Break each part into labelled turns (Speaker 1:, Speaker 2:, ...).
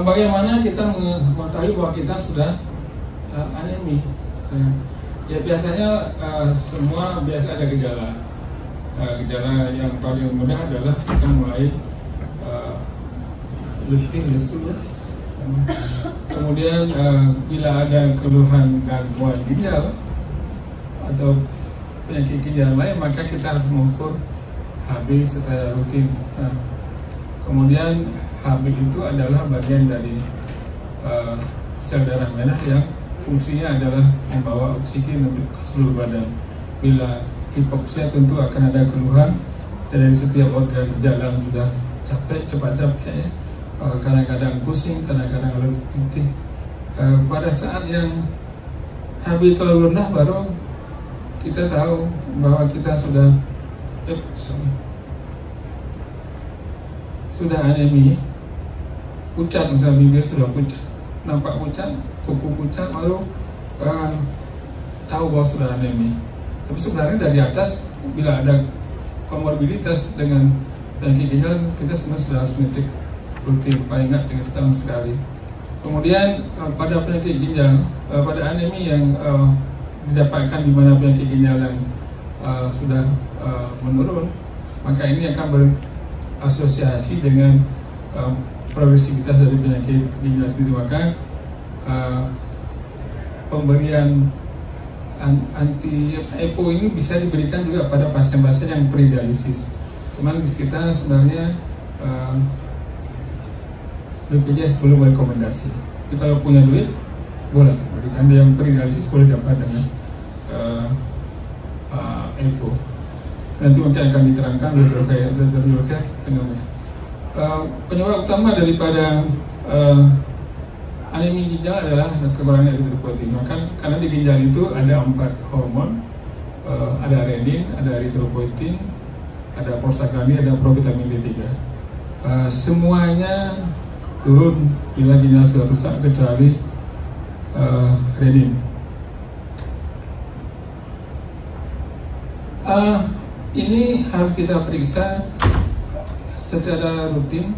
Speaker 1: Bagaimana kita mengetahui bahwa kita sudah anemi? Ya biasanya semua biasa ada gejala. Gejala yang paling mudah adalah kita mulai letih, lesu, ya. Kemudian bila ada keluhan gangguan ginjal atau penyakit ginjal lain, maka kita harus mengukur HB secara rutin. Kemudian HB itu adalah bagian dari sel darah merah yang fungsinya adalah membawa oksigen untuk ke seluruh badan. Bila hipoksia tentu akan ada keluhan dari setiap organ jalan sudah capek, cepat capek, ya. Kadang-kadang pusing, kadang-kadang letih. Pada saat yang HB terlalu rendah baru kita tahu bahwa kita sudah anemi. Pucat, misalnya bibir sudah pucat, nampak pucat, kuku pucat, baru tahu bahwa sudah anemi. Tapi sebenarnya dari atas, bila ada komorbiditas dengan penyakit ginjal, kita sebenarnya sudah harus ngecek rutin, paling nggak 3 tahun sekali. Kemudian pada penyakit ginjal, pada anemi yang didapatkan di mana penyakit ginjal yang sudah menurun, maka ini akan berasosiasi dengan progresivitas dari penyakit ginjal sendiri. Maka pemberian anti EPO ini bisa diberikan juga pada pasien-pasien yang pre-dialisis. Cuman di kita sebenarnya BPJS belum merekomendasi. Tapi kalau punya duit boleh berikan. Yang pre-dialisis boleh dapat dengan EPO. Nanti mungkin akan diterangkan dokter penyebab utama daripada anemi ginjal adalah kekurangan eritropoietin. Karena di ginjal itu ada 4 hormon, ada renin, ada eritropoietin, ada prostaglandin, ada provitamin D3. Semuanya turun bila ginjal sudah rusak kecuali renin. Ini harus kita periksa secara rutin.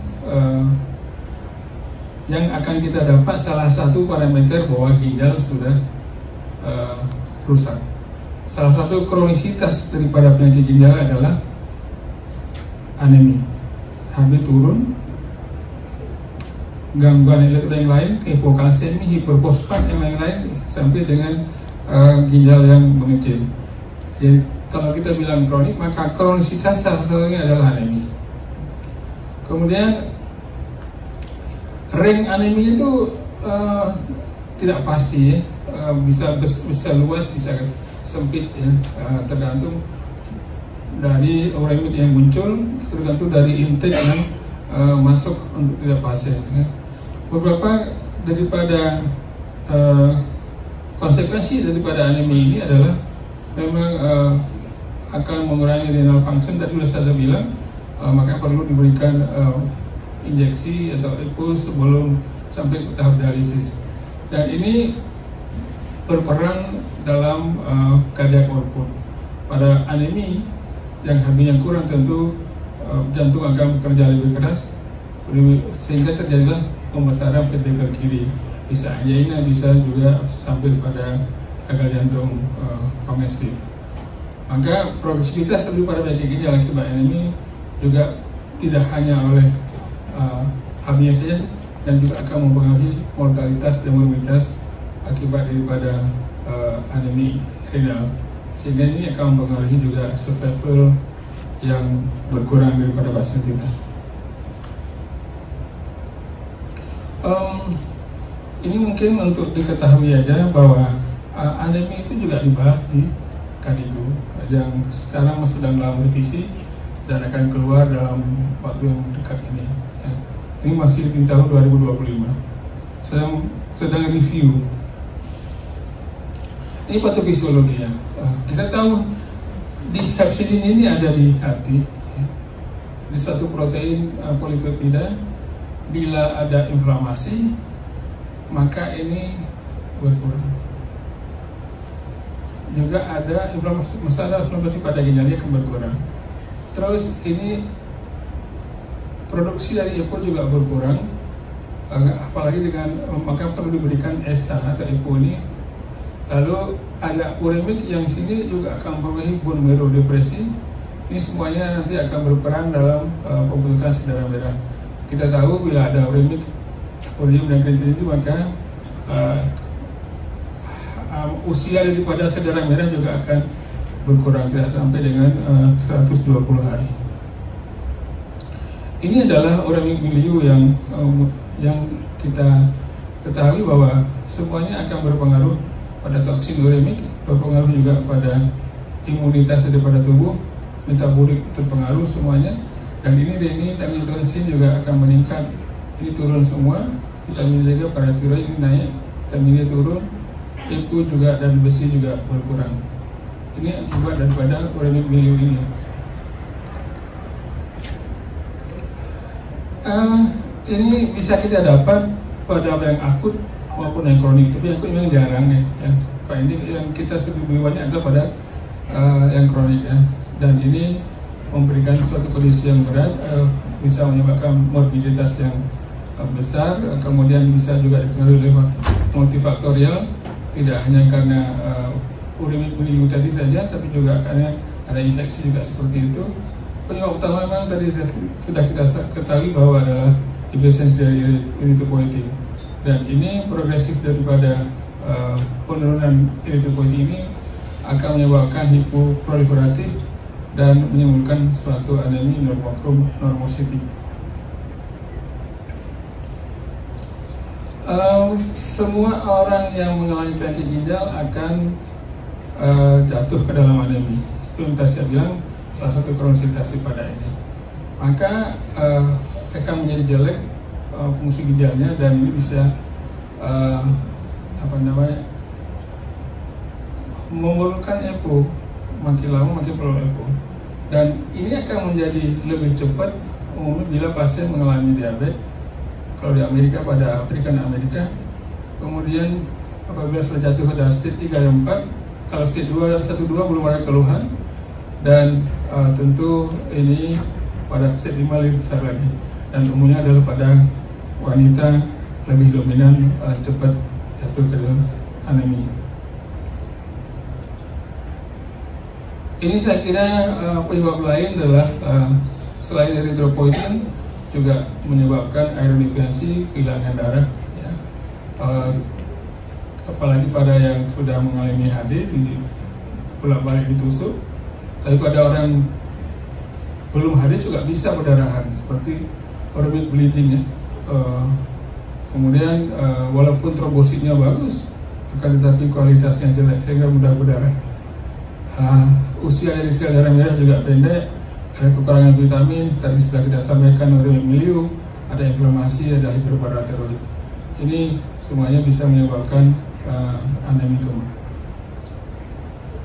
Speaker 1: Yang akan kita dapat salah satu parameter bahwa ginjal sudah rusak. Salah satu kronisitas daripada penyakit ginjal adalah anemi, HB turun, gangguan elektrolit yang lain, hipokalsemi, hiperfosfat yang lain-lain, sampai dengan ginjal yang mengecil. Jadi kalau kita bilang kronik, maka kronisitas salah satunya adalah anemi. Kemudian range anemi itu tidak pasti, ya. Bisa luas, bisa sempit, ya. Tergantung dari orang yang muncul, tergantung dari intake yang masuk untuk tiap pasien, ya. Beberapa daripada konsekuensi daripada anemi ini adalah memang akan mengurangi renal function. Tadi sudah saya bilang, maka perlu diberikan injeksi atau EPO sebelum sampai ke tahap dialisis. Dan ini berperan dalam cardiac output. Pada anemi yang HB yang kurang, tentu jantung akan bekerja lebih keras, sehingga terjadilah pembesaran ventrikel kiri. Bisa angina, bisa juga sampai pada gagal jantung kongestif. Maka progresivitas daripada penyakit ginjal akibat anemi juga tidak hanya oleh HB saja, dan juga akan mempengaruhi mortalitas dan morbiditas akibat daripada anemi renal, sehingga ini akan mempengaruhi juga survival yang berkurang daripada pasien kita. Ini mungkin untuk diketahui aja bahwa anemi itu juga dibahas di KDIGO yang sekarang sedang dalam revisi dan akan keluar dalam waktu yang dekat ini. Ini masih di tahun 2025. Sedang review. Ini patofisiologinya. Kita tahu di hepsidin ini ada di hati, ya. Di suatu protein polipeptida. Bila ada inflamasi, maka ini berkurang. Juga ada inflamasi pada ginjalnya akan berkurang. Terus ini produksi dari EPO juga berkurang, apalagi dengan maka perlu diberikan ESA atau EPO ini. Lalu ada uremik yang sini juga akan mempengaruhi bone marrow depresi. Ini semuanya nanti akan berperan dalam pembentukan sel darah merah. Kita tahu bila ada uremik, urium dan kreatinine itu maka usia daripada sel darah merah juga akan berkurang, tidak sampai dengan 120 hari. Ini adalah uremic milieu yang kita ketahui bahwa semuanya akan berpengaruh pada toksin uremik, berpengaruh juga pada imunitas daripada tubuh, metabolik terpengaruh semuanya, dan ini renin dan nitrogen juga akan meningkat. Ini turun semua, vitamin D juga pada tiroid ini naik, vitamin D turun, EPO juga dan besi juga berkurang. Ini akibat daripada uremic milieu ini. Ini bisa kita dapat pada yang akut maupun yang kronik, tapi yang akut memang jarang ya. Ini yang kita lebih banyak adalah pada yang kronik ya. Dan ini memberikan suatu kondisi yang berat, bisa menyebabkan morbiditas yang besar, kemudian bisa juga dipengaruhi oleh multifaktorial, tidak hanya karena uremic milieu tadi saja, tapi juga karena ada infeksi juga seperti itu. Penyebab utama memang tadi sudah kita ketahui bahwa adalah hipersensitif dari erythropoietin, dan ini progresif daripada penurunan erythropoietin ini akan menyebabkan hipoproliferatif dan menimbulkan suatu anemi normositik. Semua orang yang mengalami penyakit ginjal akan jatuh ke dalam anemi. Itu yang saya bilang salah satu kronisitas pada ini. Maka akan menjadi jelek fungsi ginjalnya, dan ini bisa memerlukan EPO, makin lama makin perlu EPO. Dan ini akan menjadi lebih cepat umumnya bila pasien mengalami diabetes. Kalau di Amerika pada African Amerika, kemudian apabila sudah jatuh pada stage 3 dan 4, kalau stage 1-2 belum ada keluhan, dan tentu ini pada stage 5 lebih besar lagi, dan umumnya adalah pada wanita lebih dominan cepat jatuh ke dalam anemi. Ini saya kira penyebab lain adalah selain erythropoietin juga menyebabkan aerodifensi, kehilangan darah ya. Apalagi pada yang sudah mengalami HD di bolak-balik ditusuk, tapi pada orang belum HD juga bisa perdarahan seperti uremic bleeding ya. Kemudian walaupun trombositnya bagus, akan tetapi kualitasnya jelek sehingga mudah berdarah. Usia dari sel darah merah juga pendek, ada kekurangan vitamin, tadi sudah kita sampaikan uremic milieu, ada inflamasi, ada hiperparatiroid. Ini semuanya bisa menyebabkan anemi kemah.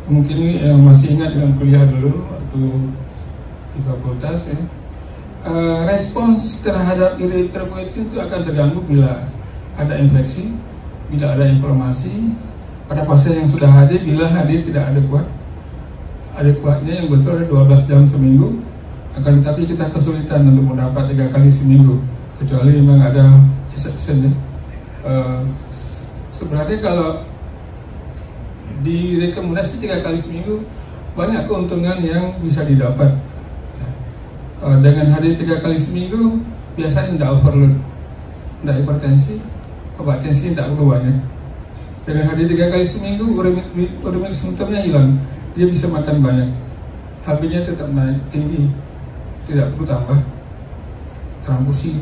Speaker 1: Mungkin ini masih ingat dengan kuliah dulu waktu di fakultas ya. Respons terhadap erythropoietin itu akan terganggu bila ada infeksi, bila ada inflamasi. Pada pasien yang sudah HD, bila HD tidak adekuatnya yang betul ada 12 jam seminggu, akan tetapi kita kesulitan untuk mendapat 3 kali seminggu, kecuali memang ada exception ya. Sebenarnya kalau direkomendasi 3 kali seminggu, banyak keuntungan yang bisa didapat. Dengan HD 3 kali seminggu, biasanya tidak overload, tidak hipertensi, obat tensi tidak perlu banyak. Dengan HD 3 kali seminggu, uremic simptomnya hilang, dia bisa makan banyak, HB-nya tetap naik tinggi, tidak perlu tambah transfusi,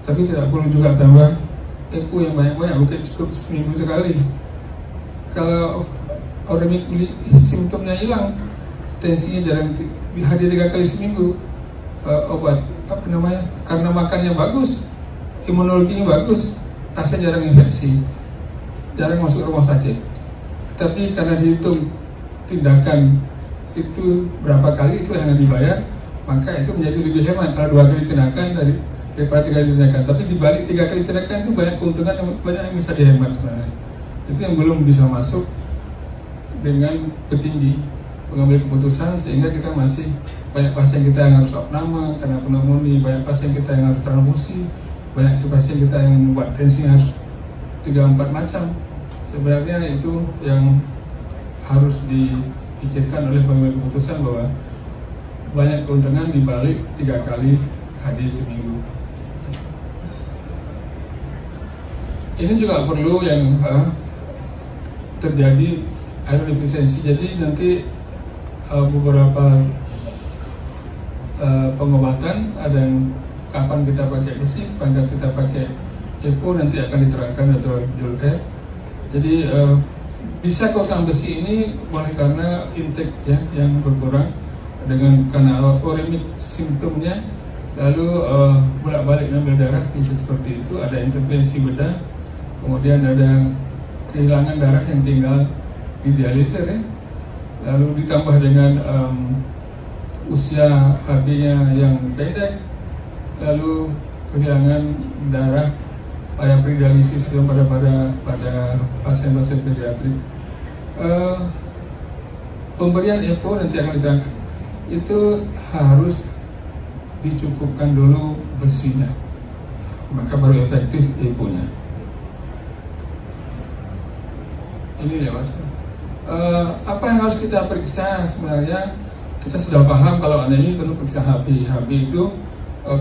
Speaker 1: tapi tidak perlu juga tambah EPO yang banyak-banyak, mungkin cukup seminggu sekali. Kalau uremic simptomnya hilang, tensinya jarang, HD 3 kali seminggu, obat karena makannya bagus, imunologinya bagus, pasien jarang infeksi, jarang masuk rumah sakit. Tapi karena dihitung tindakan itu berapa kali itu yang dibayar, maka itu menjadi lebih hemat kalau 2 kali tindakan daripada 3 kali tindakan. Tapi dibalik 3 kali tindakan itu banyak keuntungan, banyak yang bisa dihemat sebenarnya. Itu yang belum bisa masuk dengan petinggi pengambil keputusan, sehingga kita masih banyak pasien kita yang harus opname karena pneumonia, banyak pasien kita yang harus transfusi, banyak pasien kita yang membuat tensi harus 3-4 macam. Sebenarnya itu yang harus dipikirkan oleh pengambil keputusan, bahwa banyak keuntungan dibalik 3 kali HD seminggu. Ini juga perlu yang terjadi iron deficiency. Jadi nanti beberapa pengobatan, ada yang kapan kita pakai besi, kapan kita pakai EPO, nanti akan diterangkan atau Julke. Jadi bisa kurang besi ini oleh karena intake ya yang berkurang karena uremic simptomnya, lalu bolak-balik ngambil darah bisa seperti itu, ada intervensi bedah, kemudian ada kehilangan darah yang tinggal di dialiser ya, lalu ditambah dengan usia HB-nya yang pendek, lalu kehilangan darah pada pre-dialisis pada pasien-pasien pediatrik. Pemberian EPO nanti akan diterangkan, itu harus dicukupkan dulu besinya, maka baru efektif EPO-nya. Ini ya Mas. Apa yang harus kita periksa sebenarnya? Kita sudah paham kalau anemi tentu periksa HB. HB itu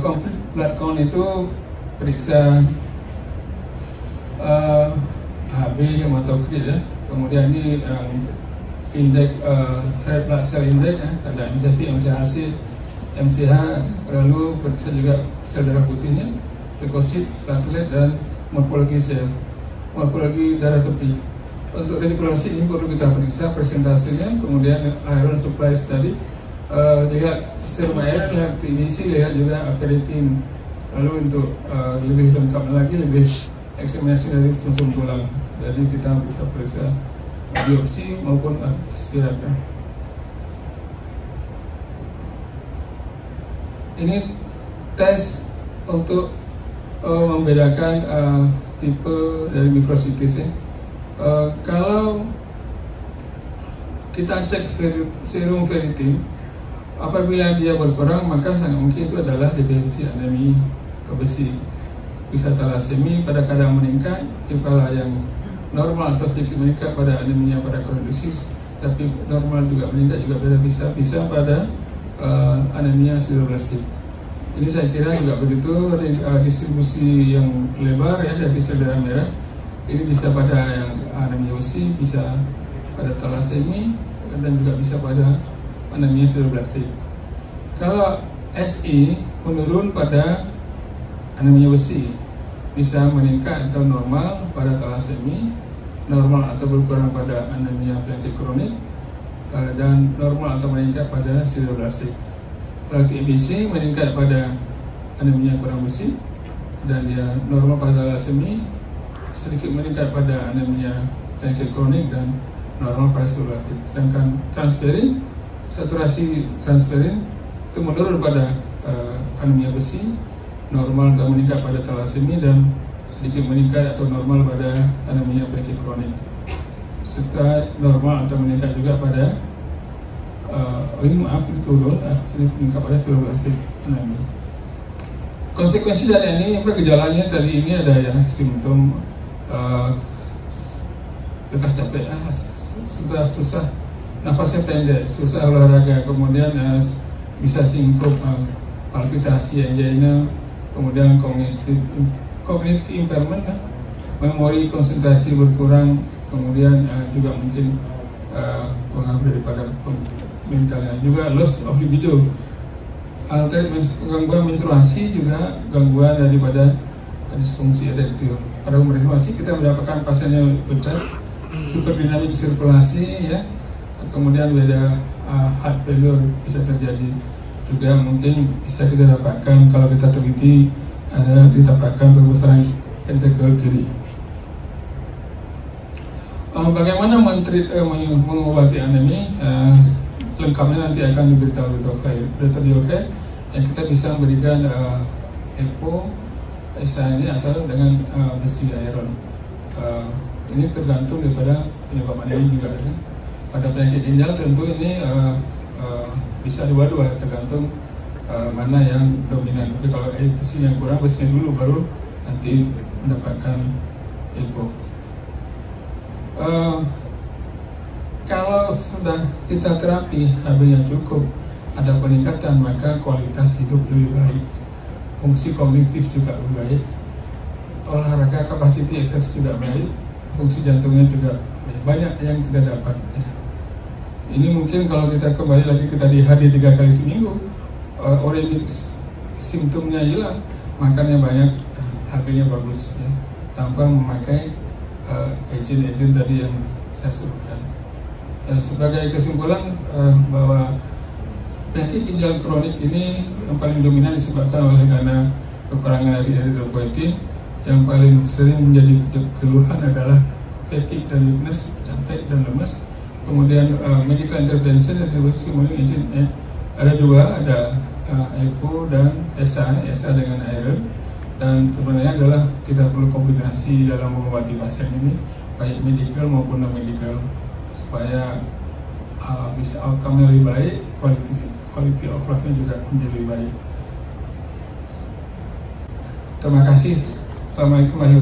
Speaker 1: complete blood count, itu periksa HB hematokrit ya. Kemudian ini indeks red blood cell index ya, ada MCP, MCHC, MCH, lalu periksa juga sel darah putihnya, leukosit, platelet, dan morfologi sel, morfologi darah tepi. Untuk retikulasi ini perlu kita periksa presentasenya, kemudian iron supply tadi, lihat serum iron, lihat TBC, lihat juga ferritin. Lalu untuk lebih lengkap lagi, lebih eksaminasi dari sumsum tulang. Jadi kita bisa periksa biopsi maupun aspirat. Ini tes untuk membedakan tipe dari mikrositis. Kalau kita cek serum ferritin, apabila dia berkurang, maka sangat mungkin itu adalah defisi anemi besi. Bisa talasemi pada kadar meningkat, kepala yang normal atau sedikit meningkat pada anemia pada koronosis, tapi normal juga meningkat juga bisa pada anemia sideroblastik. Ini saya kira juga begitu distribusi yang lebar ya dari sel darah merah. Ini bisa pada yang anemia besi, bisa pada talasemi, dan juga bisa pada anemia sideroblastik. Kalau SI menurun pada anemia besi, bisa meningkat atau normal pada talasemi, normal atau berkurang pada anemia penyakit kronik, dan normal atau meningkat pada sideroblastik. Kalau TBC meningkat pada anemia kurang besi, dan dia normal pada talasemi, sedikit meningkat pada anemia penyakit kronik, dan normal pada sideroblastik. Sedangkan transferin, saturasi transferin itu menurun pada anemia besi, normal atau meningkat pada talasemi, dan sedikit meningkat atau normal pada anemia penyakit kronik, serta normal atau meningkat juga pada ini turun, ini meningkat pada sideroblastik anemia. Konsekuensi dari ini, gejalanya tadi ini ada ya simptom lekas capek, susah nafasnya pendek, susah olahraga, kemudian bisa singkup, palpitasi, angina, kemudian cognitive impairment, memori konsentrasi berkurang, kemudian juga mungkin pengaruh daripada mentalnya, juga loss of libido, gangguan menstruasi, juga gangguan daripada disfungsi erektil. Pada umur menstruasi kita mendapatkan pasiennya pecah, hiperdinamik sirkulasi ya, kemudian beda heart failure bisa terjadi juga, mungkin bisa kita dapatkan kalau kita teliti ada didapatkan perbesaran ventricle kiri. Bagaimana mengobati anemi? Lengkapnya nanti akan diberitahu Dr. Yoke, yang kita bisa memberikan EPO, ini atau dengan besi iron. Ini tergantung daripada penyebab anemi juga kan. Pada penyakit ginjal tentu ini bisa dua-dua, tergantung mana yang dominan. Tapi kalau efisiensi yang kurang, bersihkan dulu baru nanti mendapatkan echo. Kalau sudah kita terapi HB yang cukup, ada peningkatan, maka kualitas hidup lebih baik, fungsi kognitif juga lebih baik, olahraga capacity exercise juga baik, fungsi jantungnya juga baik. Banyak yang kita dapat. Ini mungkin kalau kita kembali lagi kita di 3 kali seminggu, orang simptomnya hilang, makannya banyak, HB-nya bagus ya, tanpa memakai agent-agent tadi yang saya sebutkan. Sebagai kesimpulan bahwa penyakit ginjal kronik ini yang paling dominan disebabkan oleh karena kekurangan dari erythropoietin. Yang paling sering menjadi keluhan adalah fatigue dan weakness, capek dan lemas. Kemudian medical intervention dan stimulating agent ada 2, ada EPO dan SA dengan iron. Dan sebenarnya adalah kita perlu kombinasi dalam mengobati pasien ini, baik medical maupun non medical, supaya bisa outcome lebih baik, quality of life-nya juga menjadi lebih baik. Terima kasih. Assalamualaikum warahmatullahi wabarakatuh.